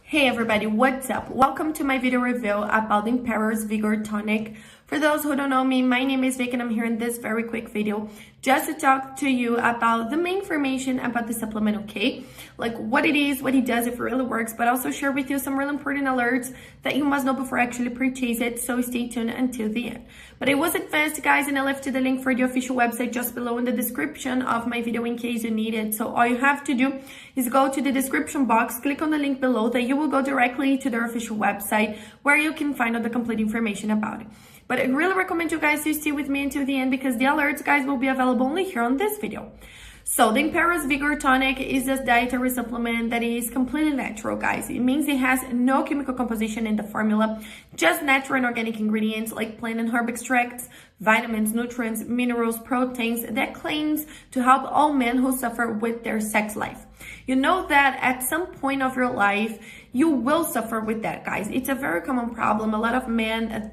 Hey everybody, what's up? Welcome to my video review about the Vigor Tonic. For those who don't know me, my name is Vic and I'm here in this very quick video just to talk to you about the main information about the supplement, okay? Like what it is, what it does, if it really works, but also share with you some really important alerts that you must know before actually purchase it, so stay tuned until the end. But it was advanced, guys, and I left the link for the official website just below in the description of my video in case you need it. So all you have to do is go to the description box, click on the link below, that you will go directly to their official website where you can find out the complete information about it. But I really recommend you guys to stay with me until the end because the alerts, guys, will be available only here on this video. So the Vigor Tonic is a dietary supplement that is completely natural, guys. It means it has no chemical composition in the formula, just natural and organic ingredients like plant and herb extracts, vitamins, nutrients, minerals, proteins that claims to help all men who suffer with their sex life. You know that at some point of your life, you will suffer with that, guys. It's a very common problem. A lot of men,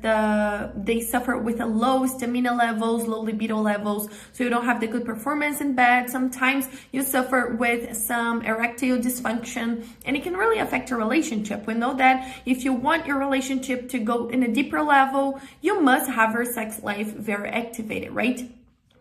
they suffer with a low stamina levels, low libido levels, so you don't have the good performance in bed. Sometimes you suffer with some erectile dysfunction, and it can really affect your relationship. We know that if you want your relationship to go in a deeper level, you must have your sex life very activated, right?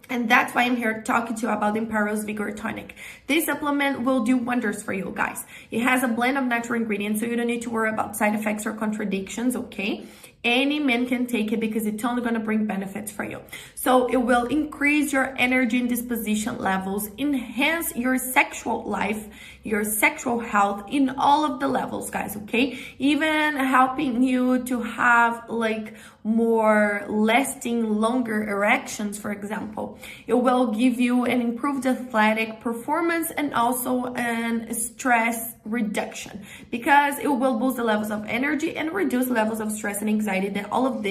And that's why I'm here talking to you about the Vigor Tonic. This supplement will do wonders for you guys. It has a blend of natural ingredients, so you don't need to worry about side effects or contradictions, okay? Any man can take it because it's only going to bring benefits for you. So it will increase your energy and disposition levels, enhance your sexual life, your sexual health in all of the levels, guys, okay? Even helping you to have like more lasting, longer erections, for example. It will give you an improved athletic performance and also an stress reduction because it will boost the levels of energy and reduce levels of stress and anxiety. That all of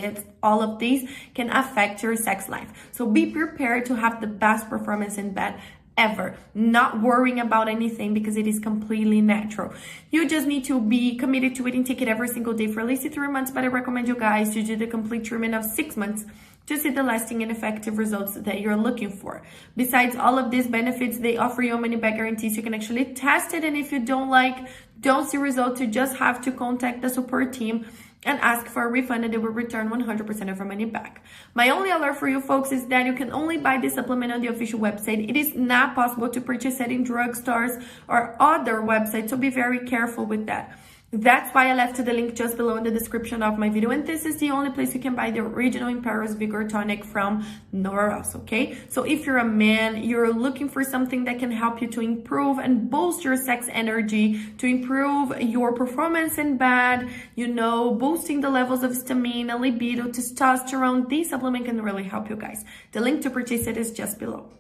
these can affect your sex life. So be prepared to have the best performance in bed ever, not worrying about anything because it is completely natural. You just need to be committed to it and take it every single day for at least 3 months, but I recommend you guys to do the complete treatment of 6 months to see the lasting and effective results that you're looking for. Besides all of these benefits, they offer you money back guarantees. You can actually test it, and if you don't see results, you just have to contact the support team and ask for a refund, and they will return 100% of your money back. My only alert for you folks is that you can only buy this supplement on the official website. It is not possible to purchase it in drugstores or other websites, so be very careful with that. That's why I left the link just below in the description of my video, and this is the only place you can buy the original Vigor Tonic from, nowhere else, okay? So if you're a man, you're looking for something that can help you to improve and boost your sex energy, to improve your performance in bed, you know, boosting the levels of stamina, libido, testosterone, this supplement can really help you guys. The link to purchase it is just below.